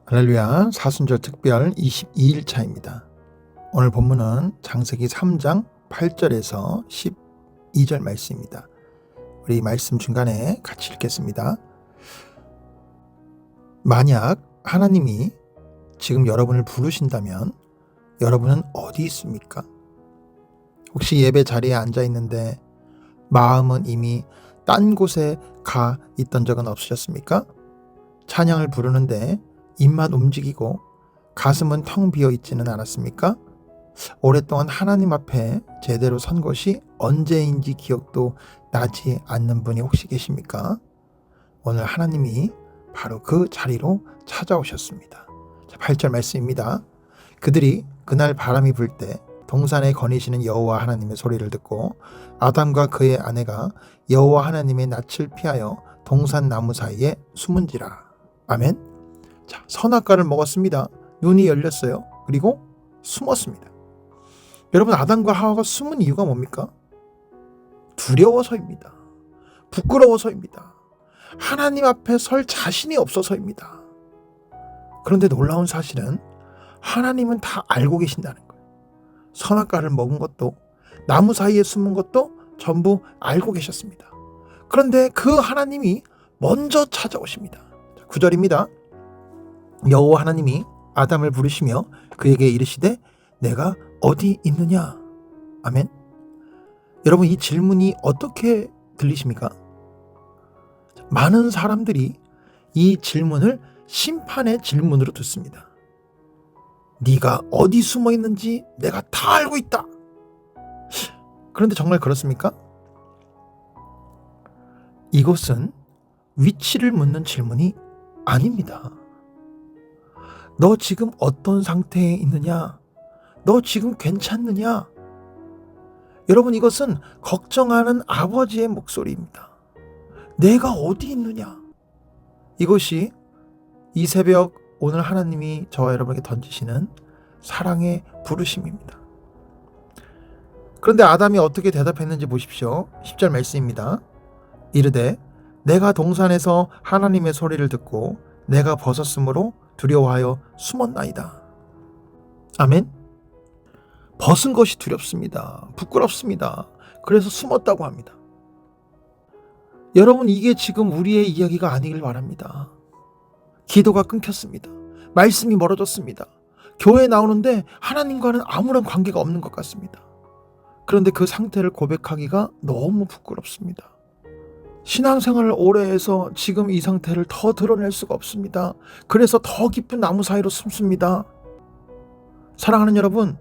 할렐루야, 사순절 특별 22일 차입니다. 오늘 본문은 창세기 3장 8절에서 12절 말씀입니다. 우리 말씀 중간에 같이 읽겠습니다. 만약 하나님이 지금 여러분을 부르신다면 여러분은 어디 있습니까? 혹시 예배 자리에 앉아 있는데 마음은 이미 딴 곳에 가 있던 적은 없으셨습니까? 찬양을 부르는데 입만 움직이고 가슴은 텅 비어 있지는 않았습니까? 오랫동안 하나님 앞에 제대로 선 것이 언제인지 기억도 나지 않는 분이 혹시 계십니까? 오늘 하나님이 바로 그 자리로 찾아오셨습니다. 8절 말씀입니다. 그들이 그날 바람이 불 때 동산에 거니시는 여호와 하나님의 소리를 듣고 아담과 그의 아내가 여호와 하나님의 낯을 피하여 동산 나무 사이에 숨은지라. 아멘. 자, 선악과를 먹었습니다. 눈이 열렸어요. 그리고 숨었습니다. 여러분, 아담과 하와가 숨은 이유가 뭡니까? 두려워서입니다. 부끄러워서입니다. 하나님 앞에 설 자신이 없어서입니다. 그런데 놀라운 사실은 하나님은 다 알고 계신다는 거예요. 선악과를 먹은 것도 나무 사이에 숨은 것도 전부 알고 계셨습니다. 그런데 그 하나님이 먼저 찾아오십니다. 9절입니다. 여호와 하나님이 아담을 부르시며 그에게 이르시되 내가 어디 있느냐? 아멘. 여러분, 이 질문이 어떻게 들리십니까? 많은 사람들이 이 질문을 심판의 질문으로 듣습니다. 네가 어디 숨어 있는지 내가 다 알고 있다. 그런데 정말 그렇습니까? 이것은 위치를 묻는 질문이 아닙니다. 너 지금 어떤 상태에 있느냐? 너 지금 괜찮느냐? 여러분, 이것은 걱정하는 아버지의 목소리입니다. 내가 어디 있느냐? 이것이 이 새벽 오늘 하나님이 저와 여러분에게 던지시는 사랑의 부르심입니다. 그런데 아담이 어떻게 대답했는지 보십시오. 10절 말씀입니다. 이르되 내가 동산에서 하나님의 소리를 듣고 내가 벗었으므로 두려워하여 숨었나이다. 아멘. 벗은 것이 두렵습니다. 부끄럽습니다. 그래서 숨었다고 합니다. 여러분, 이게 지금 우리의 이야기가 아니길 바랍니다. 기도가 끊겼습니다. 말씀이 멀어졌습니다. 교회에 나오는데 하나님과는 아무런 관계가 없는 것 같습니다. 그런데 그 상태를 고백하기가 너무 부끄럽습니다. 신앙생활을 오래 해서 지금 이 상태를 더 드러낼 수가 없습니다. 그래서 더 깊은 나무 사이로 숨습니다. 사랑하는 여러분,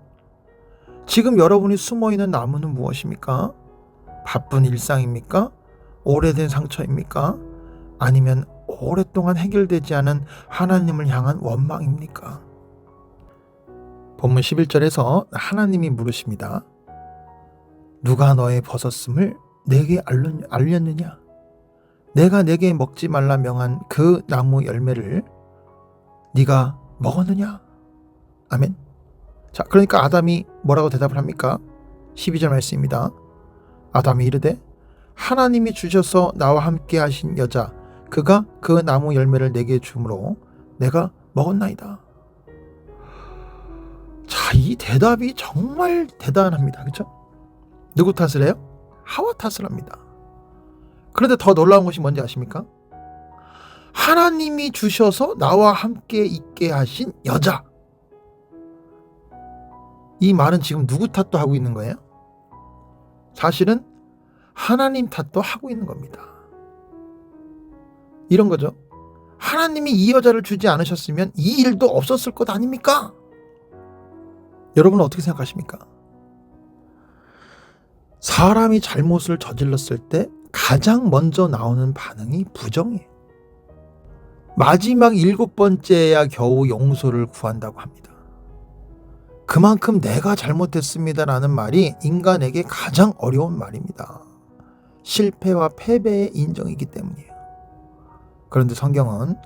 지금 여러분이 숨어있는 나무는 무엇입니까? 바쁜 일상입니까? 오래된 상처입니까? 아니면 오랫동안 해결되지 않은 하나님을 향한 원망입니까? 본문 11절에서 하나님이 물으십니다. 누가 너의 벗었음을 내게 알렸느냐? 내가 내게 먹지 말라 명한 그 나무 열매를 네가 먹었느냐? 아멘. 자, 그러니까 아담이 뭐라고 대답을 합니까? 12절 말씀입니다. 아담이 이르되 하나님이 주셔서 나와 함께 하신 여자 그가 그 나무 열매를 내게 주므로 내가 먹었나이다. 자, 이 대답이 정말 대단합니다. 그렇죠? 누구 탓을 해요? 하와 탓을 합니다. 그런데 더 놀라운 것이 뭔지 아십니까? 하나님이 주셔서 나와 함께 있게 하신 여자. 이 말은 지금 누구 탓도 하고 있는 거예요? 사실은 하나님 탓도 하고 있는 겁니다. 이런 거죠. 하나님이 이 여자를 주지 않으셨으면 이 일도 없었을 것 아닙니까? 여러분은 어떻게 생각하십니까? 사람이 잘못을 저질렀을 때 가장 먼저 나오는 반응이 부정이에요. 마지막 7번째야 겨우 용서를 구한다고 합니다. 그만큼 내가 잘못했습니다라는 말이 인간에게 가장 어려운 말입니다. 실패와 패배의 인정이기 때문이에요. 그런데 성경은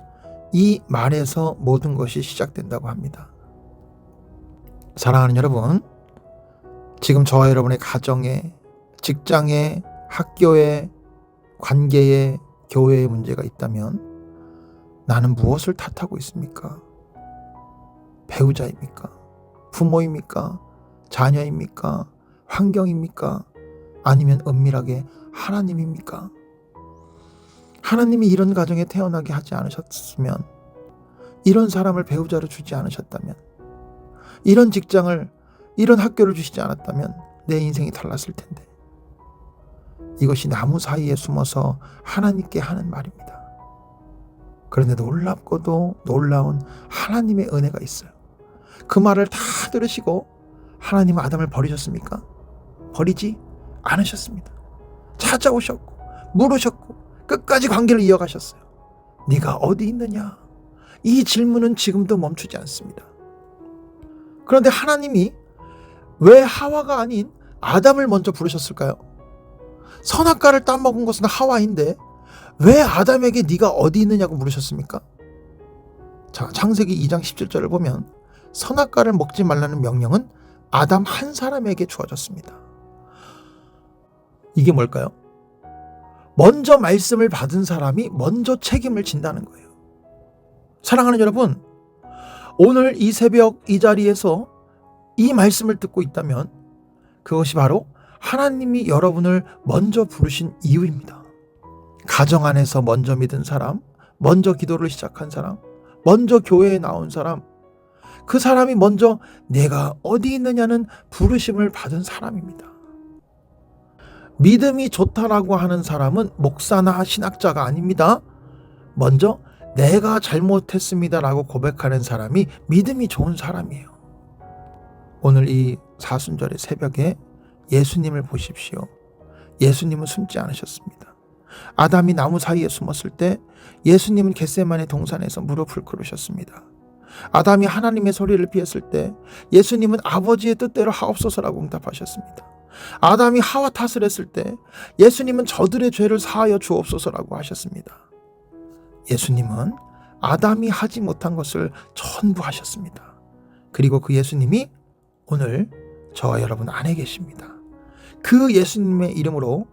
이 말에서 모든 것이 시작된다고 합니다. 사랑하는 여러분, 지금 저와 여러분의 가정에, 직장에, 학교에, 관계에, 교회에 문제가 있다면 나는 무엇을 탓하고 있습니까? 배우자입니까? 부모입니까? 자녀입니까? 환경입니까? 아니면 은밀하게 하나님입니까? 하나님이 이런 가정에 태어나게 하지 않으셨으면, 이런 사람을 배우자로 주지 않으셨다면, 이런 직장을, 이런 학교를 주시지 않았다면 내 인생이 달랐을 텐데. 이것이 나무 사이에 숨어서 하나님께 하는 말입니다. 그런데 놀랍고도 놀라운 하나님의 은혜가 있어요. 그 말을 다 들으시고 하나님은 아담을 버리셨습니까? 버리지 않으셨습니다. 찾아오셨고 물으셨고 끝까지 관계를 이어가셨어요. 네가 어디 있느냐? 이 질문은 지금도 멈추지 않습니다. 그런데 하나님이 왜 하와가 아닌 아담을 먼저 부르셨을까요? 선악과를 따먹은 것은 하와인데 왜 아담에게 네가 어디 있느냐고 물으셨습니까? 자, 창세기 2장 17절을 보면 선악과를 먹지 말라는 명령은 아담 한 사람에게 주어졌습니다. 이게 뭘까요? 먼저 말씀을 받은 사람이 먼저 책임을 진다는 거예요. 사랑하는 여러분, 오늘 이 새벽 이 자리에서 이 말씀을 듣고 있다면 그것이 바로 하나님이 여러분을 먼저 부르신 이유입니다. 가정 안에서 먼저 믿은 사람, 먼저 기도를 시작한 사람, 먼저 교회에 나온 사람, 그 사람이 먼저 내가 어디 있느냐는 부르심을 받은 사람입니다. 믿음이 좋다라고 하는 사람은 목사나 신학자가 아닙니다. 먼저 내가 잘못했습니다라고 고백하는 사람이 믿음이 좋은 사람이에요. 오늘 이 사순절의 새벽에 예수님을 보십시오. 예수님은 숨지 않으셨습니다. 아담이 나무 사이에 숨었을 때 예수님은 겟세마네 동산에서 무릎을 꿇으셨습니다. 아담이 하나님의 소리를 피했을 때 예수님은 아버지의 뜻대로 하옵소서라고 응답하셨습니다. 아담이 하와 탓을 했을 때 예수님은 저들의 죄를 사하여 주옵소서라고 하셨습니다. 예수님은 아담이 하지 못한 것을 전부 하셨습니다. 그리고 그 예수님이 오늘 저와 여러분 안에 계십니다. 그 예수님의 이름으로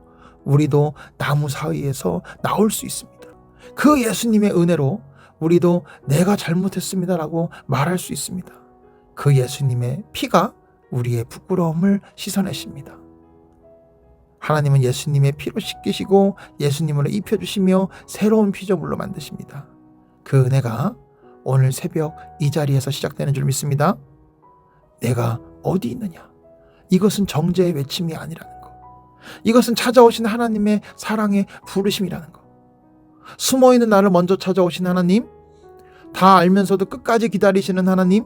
우리도 나무 사이에서 나올 수 있습니다. 그 예수님의 은혜로 우리도 내가 잘못했습니다라고 말할 수 있습니다. 그 예수님의 피가 우리의 부끄러움을 씻어내십니다. 하나님은 예수님의 피로 씻기시고 예수님으로 입혀주시며 새로운 피조물로 만드십니다. 그 은혜가 오늘 새벽 이 자리에서 시작되는 줄 믿습니다. 내가 어디 있느냐? 이것은 정죄의 외침이 아니라는 것. 이것은 찾아오신 하나님의 사랑의 부르심이라는 것. 숨어있는 나를 먼저 찾아오신 하나님, 다 알면서도 끝까지 기다리시는 하나님,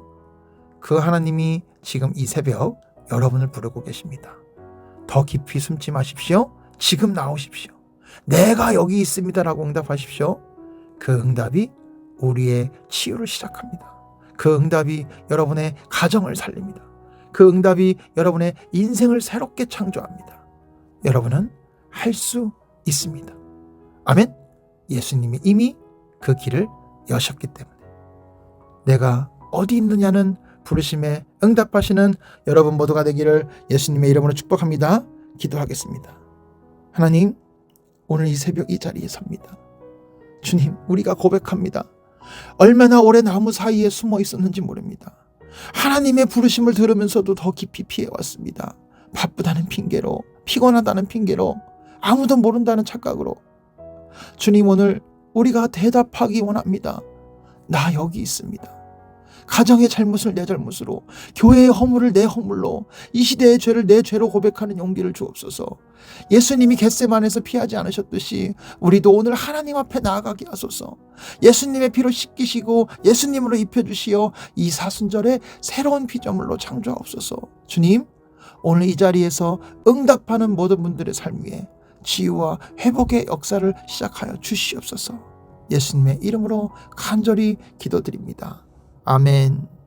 그 하나님이 지금 이 새벽 여러분을 부르고 계십니다. 더 깊이 숨지 마십시오. 지금 나오십시오. 내가 여기 있습니다라고 응답하십시오. 그 응답이 우리의 치유를 시작합니다. 그 응답이 여러분의 가정을 살립니다. 그 응답이 여러분의 인생을 새롭게 창조합니다. 여러분은 할 수 있습니다. 아멘. 예수님이 이미 그 길을 여셨기 때문에 내가 어디 있느냐는 부르심에 응답하시는 여러분 모두가 되기를 예수님의 이름으로 축복합니다. 기도하겠습니다. 하나님, 오늘 이 새벽 이 자리에 섭니다. 주님, 우리가 고백합니다. 얼마나 오래 나무 사이에 숨어 있었는지 모릅니다. 하나님의 부르심을 들으면서도 더 깊이 피해왔습니다. 바쁘다는 핑계로, 피곤하다는 핑계로, 아무도 모른다는 착각으로. 주님, 오늘 우리가 대답하기 원합니다. 나 여기 있습니다. 가정의 잘못을 내 잘못으로, 교회의 허물을 내 허물로, 이 시대의 죄를 내 죄로 고백하는 용기를 주옵소서. 예수님이 겟세마네에서 피하지 않으셨듯이 우리도 오늘 하나님 앞에 나아가게 하소서. 예수님의 피로 씻기시고 예수님으로 입혀주시어 이 사순절에 새로운 피조물로 창조하옵소서. 주님, 오늘 이 자리에서 응답하는 모든 분들의 삶 위에 치유와 회복의 역사를 시작하여 주시옵소서. 예수님의 이름으로 간절히 기도드립니다. 아멘.